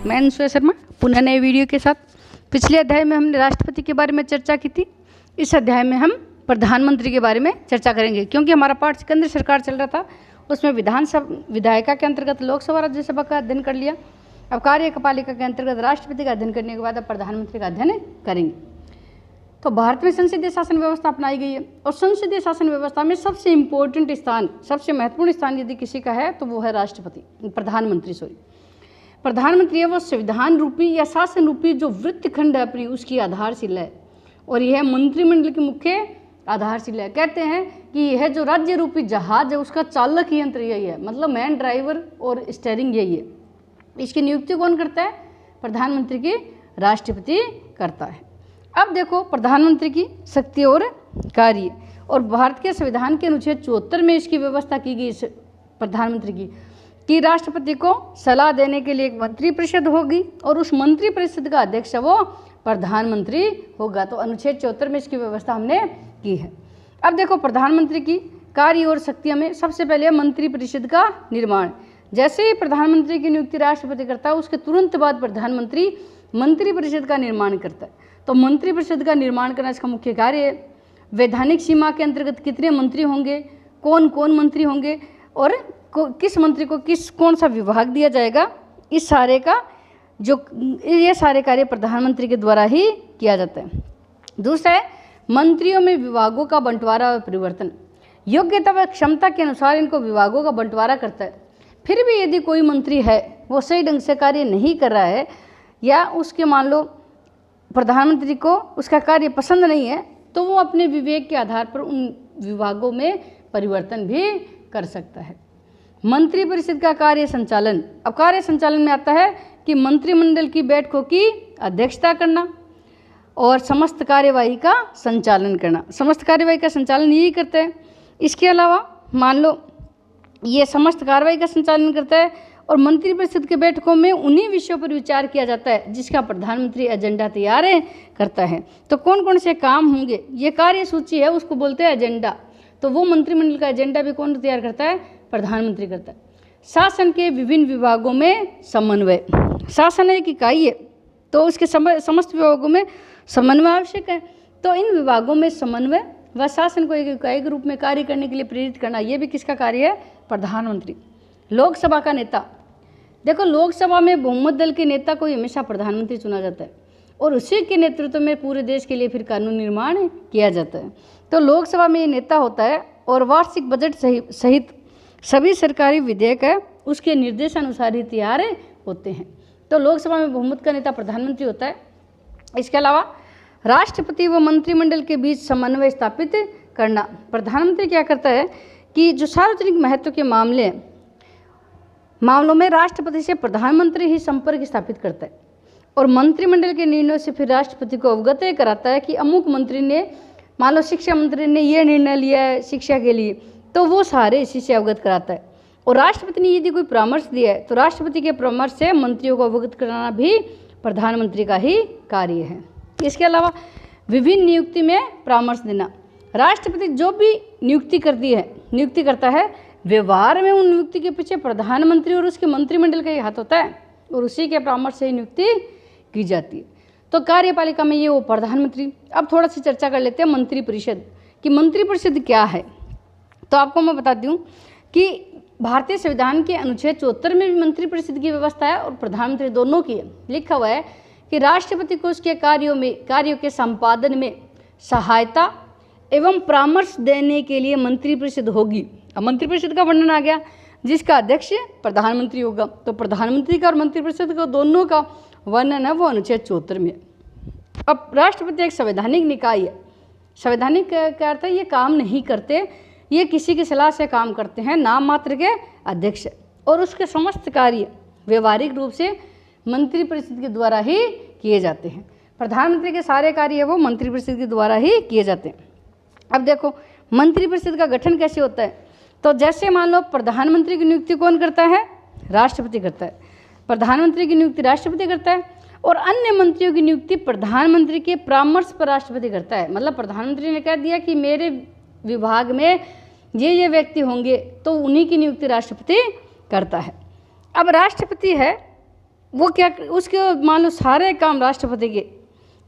मैं अनुसुया शर्मा पुनः नए वीडियो के साथ। पिछले अध्याय में हमने राष्ट्रपति के बारे में चर्चा की थी। इस अध्याय में हम प्रधानमंत्री के बारे में चर्चा करेंगे, क्योंकि हमारा पाठ केंद्र सरकार चल रहा था, उसमें विधानसभा विधायिका के अंतर्गत लोकसभा राज्यसभा का अध्ययन कर लिया। अब कार्यपालिका के अंतर्गत राष्ट्रपति का अध्ययन करने के बाद अब प्रधानमंत्री का अध्ययन करेंगे। तो भारत में संसदीय शासन व्यवस्था अपनाई गई है, और संसदीय शासन व्यवस्था में सबसे इम्पोर्टेंट स्थान, सबसे महत्वपूर्ण स्थान यदि किसी का है तो वो है प्रधानमंत्री है वो संविधान रूपी या शासन रूपी जो वृत्तखंड है अपनी, उसकी आधारशिला है, और यह मंत्रिमंडल की मुख्य आधारशिला है। कहते हैं कि यह जो राज्य रूपी जहाज है उसका चालक यंत्र यही है, मतलब मैन ड्राइवर और स्टीयरिंग यही है। इसकी नियुक्ति कौन करता है? प्रधानमंत्री की राष्ट्रपति करता है। अब देखो प्रधानमंत्री की शक्ति और कार्य, और भारत के संविधान के अनुच्छेद 74 में इसकी व्यवस्था की गई प्रधानमंत्री की, कि राष्ट्रपति को सलाह देने के लिए एक मंत्रिपरिषद होगी और उस मंत्रिपरिषद का अध्यक्ष वो प्रधानमंत्री होगा। तो अनुच्छेद 74 में इसकी व्यवस्था हमने की है। अब देखो प्रधानमंत्री की कार्य और शक्तियों में सबसे पहले मंत्रिपरिषद का निर्माण। जैसे ही प्रधानमंत्री की नियुक्ति राष्ट्रपति करता है, उसके तुरंत बाद प्रधानमंत्री मंत्रिपरिषद का निर्माण करता है। तो मंत्रिपरिषद का निर्माण करना इसका मुख्य कार्य है। वैधानिक सीमा के अंतर्गत कितने मंत्री होंगे, कौन कौन मंत्री होंगे, और किस मंत्री को कौन सा विभाग दिया जाएगा, इस सारे का ये सारे कार्य प्रधानमंत्री के द्वारा ही किया जाता है। दूसरा है मंत्रियों में विभागों का बंटवारा और परिवर्तन। योग्यता व क्षमता के अनुसार इनको विभागों का बंटवारा करता है। फिर भी यदि कोई मंत्री है वो सही ढंग से कार्य नहीं कर रहा है, या उसके मान लो प्रधानमंत्री को उसका कार्य पसंद नहीं है, तो वो अपने विवेक के आधार पर उन विभागों में परिवर्तन भी कर सकता है। मंत्रिपरिषद का कार्य संचालन। अब कार्य संचालन में आता है कि मंत्रिमंडल की बैठकों की अध्यक्षता करना और समस्त कार्यवाही का संचालन करना। समस्त कार्यवाही का संचालन यही करते हैं। इसके अलावा मान लो ये समस्त कार्रवाई का संचालन करता है, और मंत्रिपरिषद के बैठकों में उन्हीं विषयों पर विचार किया जाता है जिसका प्रधानमंत्री एजेंडा तैयार करता है। तो कौन कौन से काम होंगे, ये कार्य सूची है, उसको बोलते हैं एजेंडा। तो वो मंत्रिमंडल का एजेंडा भी कौन तैयार करता है? प्रधानमंत्री करता है। शासन के विभिन्न विभागों में समन्वय। शासन एक इकाई है, तो उसके समस्त विभागों में समन्वय आवश्यक है। तो इन विभागों में समन्वय व शासन को एक इकाई के रूप में कार्य करने के लिए प्रेरित करना, ये भी किसका कार्य है? प्रधानमंत्री। लोकसभा का नेता। देखो लोकसभा में बहुमत दल के नेता को हमेशा प्रधानमंत्री चुना जाता है, और उसी के नेतृत्व में पूरे देश के लिए फिर कानून निर्माण किया जाता है। तो लोकसभा में ये नेता होता है, और वार्षिक बजट सहित सभी सरकारी विधेयक है उसके निर्देशानुसार ही तैयार होते हैं। तो लोकसभा में बहुमत का नेता प्रधानमंत्री होता है। इसके अलावा राष्ट्रपति व मंत्रिमंडल के बीच समन्वय स्थापित करना। प्रधानमंत्री क्या करता है कि जो सार्वजनिक महत्व के मामलों में राष्ट्रपति से प्रधानमंत्री ही संपर्क स्थापित करता है, और मंत्रिमंडल के निर्णयों से फिर राष्ट्रपति को अवगत कराता है कि अमुक मंत्री ने, मान लो शिक्षा मंत्री ने ये निर्णय लिया है शिक्षा के लिए, तो वो सारे इसी से अवगत कराता है। और राष्ट्रपति ने यदि कोई परामर्श दिया है तो राष्ट्रपति के परामर्श से मंत्रियों को अवगत कराना भी प्रधानमंत्री का ही कार्य है। इसके अलावा विभिन्न नियुक्ति में परामर्श देना। राष्ट्रपति जो भी नियुक्ति करता है, व्यवहार में उन नियुक्ति के पीछे प्रधानमंत्री और उसके मंत्रिमंडल का ही हाथ होता है, और उसी के परामर्श से ही नियुक्ति की जाती है। तो कार्यपालिका में ये वो प्रधानमंत्री। अब थोड़ा सी चर्चा कर लेते हैं मंत्रिपरिषद कि मंत्रिपरिषद क्या है। तो आपको मैं बता दूं कि भारतीय संविधान के अनुच्छेद 74 में भी मंत्रिपरिषद की व्यवस्था है और प्रधानमंत्री दोनों की है। लिखा हुआ है कि राष्ट्रपति को उसके कार्यों के संपादन में सहायता एवं परामर्श देने के लिए मंत्रिपरिषद होगी। अब मंत्रिपरिषद का वर्णन आ गया, जिसका अध्यक्ष प्रधानमंत्री होगा। तो प्रधानमंत्री का और मंत्रिपरिषद का दोनों का वर्णन है वो अनुच्छेद 74 में। अब राष्ट्रपति एक संवैधानिक निकाय है। संवैधानिक क्या अर्थ है? ये काम नहीं करते, ये किसी की सलाह से काम करते हैं, नाम मात्र के अध्यक्ष, और उसके समस्त कार्य व्यवहारिक रूप से मंत्रिपरिषद के द्वारा ही किए जाते हैं। प्रधानमंत्री के सारे कार्य वो मंत्रिपरिषद के द्वारा ही किए जाते हैं। अब देखो मंत्रिपरिषद का गठन कैसे होता है। तो जैसे मान लो प्रधानमंत्री की नियुक्ति कौन करता है? राष्ट्रपति करता है। प्रधानमंत्री की नियुक्ति राष्ट्रपति करता है, और अन्य मंत्रियों की नियुक्ति प्रधानमंत्री के परामर्श पर राष्ट्रपति करता है। मतलब प्रधानमंत्री ने कह दिया कि मेरे विभाग में ये व्यक्ति होंगे, तो उन्हीं की नियुक्ति राष्ट्रपति करता है। अब राष्ट्रपति है वो क्या, उसके मान लो सारे काम राष्ट्रपति के,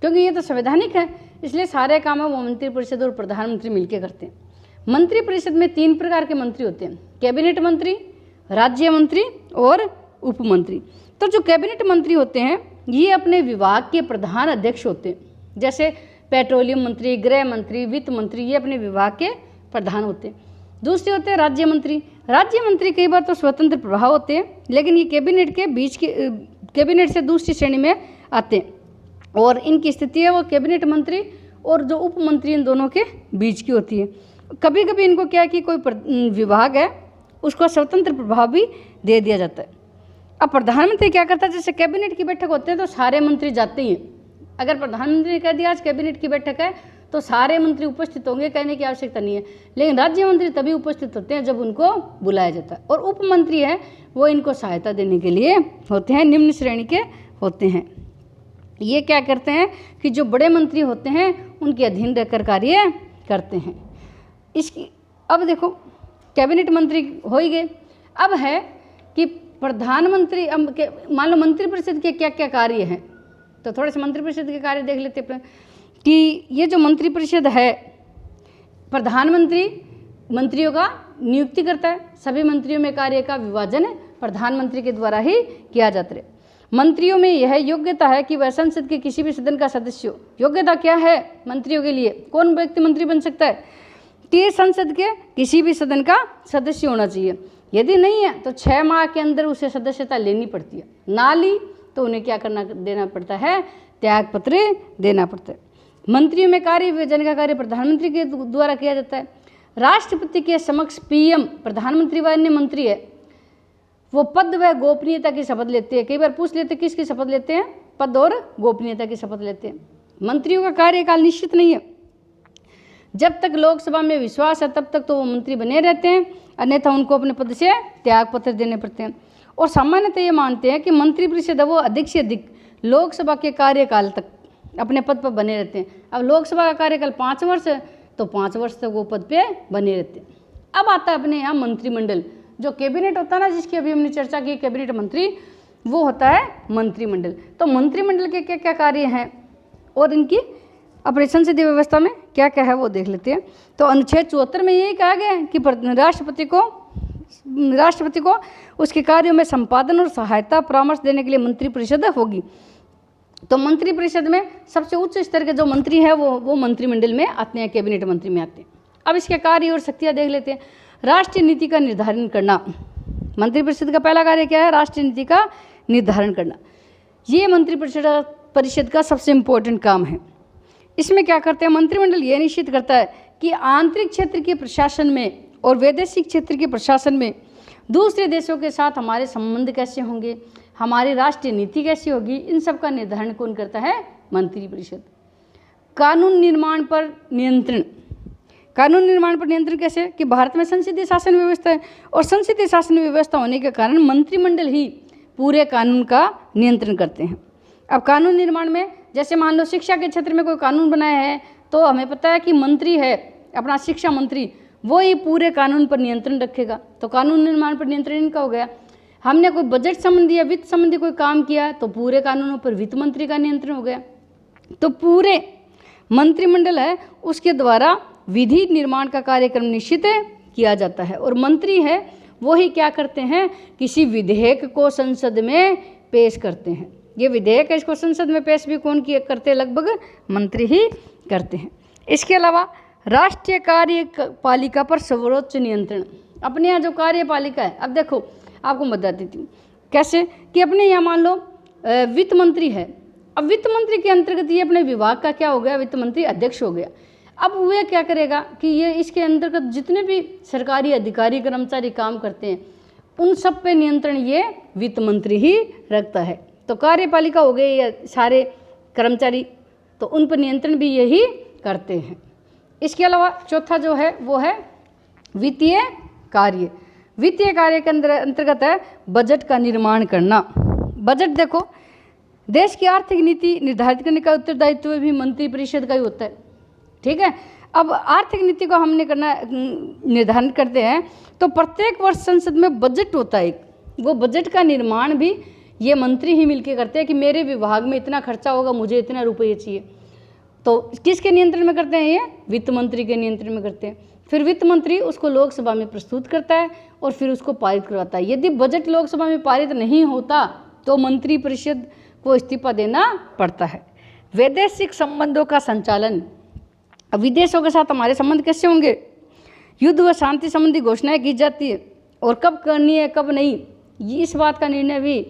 क्योंकि ये तो संवैधानिक है, इसलिए सारे काम है वो मंत्रिपरिषद और प्रधानमंत्री मिलकर करते हैं। मंत्रिपरिषद में 3 प्रकार के मंत्री होते हैं, कैबिनेट मंत्री, राज्य मंत्री और उप मंत्री। तो जो कैबिनेट मंत्री होते हैं ये अपने विभाग के प्रधान अध्यक्ष होते हैं, जैसे पेट्रोलियम मंत्री, गृह मंत्री, वित्त मंत्री, ये अपने विभाग के प्रधान होते हैं। दूसरे होते हैं राज्य मंत्री। राज्य मंत्री कई बार तो स्वतंत्र प्रभाव होते हैं, लेकिन ये कैबिनेट के बीच के कैबिनेट से दूसरी श्रेणी में आते हैं, और इनकी स्थिति है वो कैबिनेट मंत्री और जो उप मंत्री इन दोनों के बीच की होती है। कभी कभी इनको क्या है कि कोई विभाग है उसको स्वतंत्र प्रभाव भी दे दिया जाता है। अब प्रधानमंत्री क्या करता है, जैसे कैबिनेट की बैठक होते हैं तो सारे मंत्री जाते ही हैं। अगर प्रधानमंत्री ने कह दिया आज कैबिनेट की बैठक है तो सारे मंत्री उपस्थित होंगे, कहने की आवश्यकता नहीं है। लेकिन राज्य मंत्री तभी उपस्थित होते हैं जब उनको बुलाया जाता है, और उप मंत्री है वो इनको सहायता देने के लिए होते हैं, निम्न श्रेणी के होते हैं। ये क्या करते हैं कि जो बड़े मंत्री होते हैं उनके अधीन रहकर कार्य करते हैं। इसकी अब देखो कैबिनेट मंत्री हो ही गए। अब है कि प्रधानमंत्री, मान लो मंत्रिपरिषद के क्या क्या कार्य हैं, तो थोड़े से मंत्रिपरिषद के कार्य देख लेते हैं कि ये जो मंत्रिपरिषद है, प्रधानमंत्री मंत्रियों का नियुक्ति करता है, सभी मंत्रियों में कार्य का विभाजन प्रधानमंत्री के द्वारा ही किया जाता है। मंत्रियों में यह योग्यता है कि वह संसद के किसी भी सदन का सदस्य हो। योग्यता क्या है मंत्रियों के लिए, कौन व्यक्ति मंत्री बन सकता है कि संसद के किसी भी सदन का सदस्य होना चाहिए। यदि नहीं है तो 6 माह के अंदर उसे सदस्यता लेनी पड़ती है, ना ली तो उन्हें क्या करना देना पड़ता है, त्याग पत्र देना पड़ता है। मंत्रियों में कार्य विभाजन का कार्य प्रधानमंत्री के द्वारा किया जाता है। राष्ट्रपति के समक्ष पीएम, प्रधानमंत्री व अन्य मंत्री है, वो पद व गोपनीयता की शपथ लेते हैं। कई बार पूछ लेते हैं किसकी शपथ लेते हैं, पद और गोपनीयता की शपथ लेते हैं। मंत्रियों का कार्यकाल निश्चित नहीं है, जब तक लोकसभा में विश्वास है तब तक तो वो मंत्री बने रहते हैं, अन्यथा उनको अपने पद से त्याग पत्र देने पड़ते हैं। और सामान्यतः ये मानते हैं कि मंत्रिपरिषद वो अधिक से अधिक लोकसभा के कार्यकाल तक अपने पद पर बने रहते हैं। अब लोकसभा का कार्यकाल 5 वर्ष है तो 5 वर्ष तक वो पद पे बने रहते हैं। अब आता है अपने यहाँ मंत्रिमंडल, जो कैबिनेट होता है ना, जिसकी अभी हमने चर्चा की, कैबिनेट मंत्री, वो होता है मंत्रिमंडल। तो मंत्रिमंडल के क्या क्या कार्य हैं और इनकी अपने संसदीय व्यवस्था में क्या क्या है वो देख लेते हैं। तो अनुच्छेद 74 में यही कहा गया है कि राष्ट्रपति को उसके कार्यों में संपादन और सहायता परामर्श देने के लिए मंत्रिपरिषद होगी। तो मंत्रिपरिषद में सबसे उच्च स्तर के जो मंत्री हैं वो मंत्रिमंडल में आते हैं, कैबिनेट मंत्री में आते हैं। अब इसके कार्य और शक्तियाँ देख लेते हैं। राष्ट्रीय नीति का निर्धारण करना, मंत्रिपरिषद का पहला कार्य क्या है, राष्ट्रीय नीति का निर्धारण करना। ये मंत्रिपरिषद का सबसे इम्पोर्टेंट काम है। इसमें क्या करते हैं, मंत्रिमंडल ये निश्चित करता है कि आंतरिक क्षेत्र के प्रशासन में और वैदेशिक क्षेत्र के प्रशासन में दूसरे देशों के साथ हमारे संबंध कैसे होंगे, हमारी राष्ट्रीय नीति कैसी होगी, इन सब का निर्धारण कौन करता है, मंत्रिपरिषद। कानून निर्माण पर नियंत्रण, कानून निर्माण पर नियंत्रण कैसे कि भारत में संसदीय शासन व्यवस्था है, और संसदीय शासन व्यवस्था होने के कारण मंत्रिमंडल ही पूरे कानून का नियंत्रण करते हैं। अब कानून निर्माण में जैसे मान लो शिक्षा के क्षेत्र में कोई कानून बनाया है तो हमें पता है कि मंत्री है अपना शिक्षा मंत्री, वो ही पूरे कानून पर नियंत्रण रखेगा। तो कानून निर्माण पर नियंत्रण इनका हो गया। हमने कोई बजट संबंधी या वित्त संबंधी कोई काम किया तो पूरे कानूनों पर वित्त मंत्री का नियंत्रण हो गया। तो पूरे मंत्रिमंडल है उसके द्वारा विधि निर्माण का कार्यक्रम निश्चित किया जाता है, और मंत्री है वो ही क्या करते हैं, किसी विधेयक को संसद में पेश करते हैं। ये विधेयक है, इसको संसद में पेश भी कौन किए करते हैं, लगभग मंत्री ही करते हैं। इसके अलावा राष्ट्रीय कार्यपालिका पर सर्वोच्च नियंत्रण, अपने यहाँ जो कार्यपालिका है, अब देखो आपको बता देती हूँ कैसे कि अपने यहाँ मान लो वित्त मंत्री है। अब वित्त मंत्री के अंतर्गत ये अपने विभाग का क्या हो गया, वित्त मंत्री अध्यक्ष हो गया। अब वह क्या करेगा कि ये इसके अंतर्गत जितने भी सरकारी अधिकारी कर्मचारी काम करते हैं उन सब पे नियंत्रण ये वित्त मंत्री ही रखता है। तो कार्यपालिका हो गए या सारे कर्मचारी, तो उन पर नियंत्रण भी यही करते हैं। इसके अलावा चौथा जो है वो है वित्तीय कार्य। वित्तीय कार्य के अंतर्गत है बजट का निर्माण करना। बजट देखो, देश की आर्थिक नीति निर्धारित करने का उत्तरदायित्व भी मंत्रिपरिषद का ही होता है, ठीक है। अब आर्थिक नीति को हमने करना निर्धारण करते हैं तो प्रत्येक वर्ष संसद में बजट होता है, वो बजट का निर्माण भी ये मंत्री ही मिलकर करते हैं कि मेरे विभाग में इतना खर्चा होगा, मुझे इतना रुपये चाहिए। तो किसके नियंत्रण में करते हैं? ये वित्त मंत्री के नियंत्रण में करते हैं। फिर वित्त मंत्री उसको लोकसभा में प्रस्तुत करता है और फिर उसको पारित करवाता है। यदि बजट लोकसभा में पारित नहीं होता तो मंत्री परिषद को इस्तीफा देना पड़ता है। वैदेशिक संबंधों का संचालन, अब विदेशों के साथ हमारे संबंध कैसे होंगे? युद्ध व शांति संबंधी घोषणाएं की जाती है और कब करनी है कब नहीं, इस बात का निर्णय भी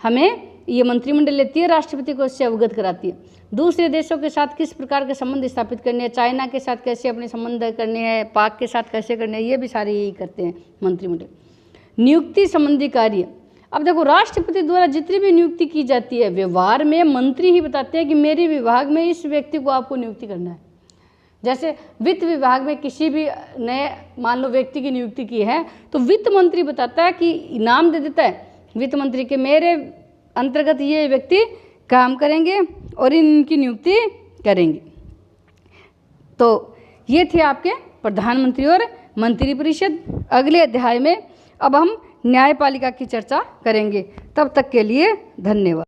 हमें ये मंत्रिमंडल लेती है, राष्ट्रपति को इससे अवगत कराती है। दूसरे देशों के साथ किस प्रकार के संबंध स्थापित करने हैं, चाइना के साथ कैसे अपने संबंध करने हैं, पाक के साथ कैसे करने हैं, ये भी सारे यही करते हैं मंत्रिमंडल। नियुक्ति संबंधी कार्य, अब देखो राष्ट्रपति द्वारा जितनी भी नियुक्ति की जाती है व्यवहार में मंत्री ही बताते हैं कि मेरे विभाग में इस व्यक्ति को आपको नियुक्ति करना है। जैसे वित्त विभाग में किसी भी नए मान लो व्यक्ति की नियुक्ति की है तो वित्त मंत्री बताता है कि नाम दे देता है वित्त मंत्री के मेरे अंतर्गत ये व्यक्ति काम करेंगे और इनकी नियुक्ति करेंगे। तो ये थे आपके प्रधानमंत्री और मंत्रिपरिषद। अगले अध्याय में अब हम न्यायपालिका की चर्चा करेंगे। तब तक के लिए धन्यवाद।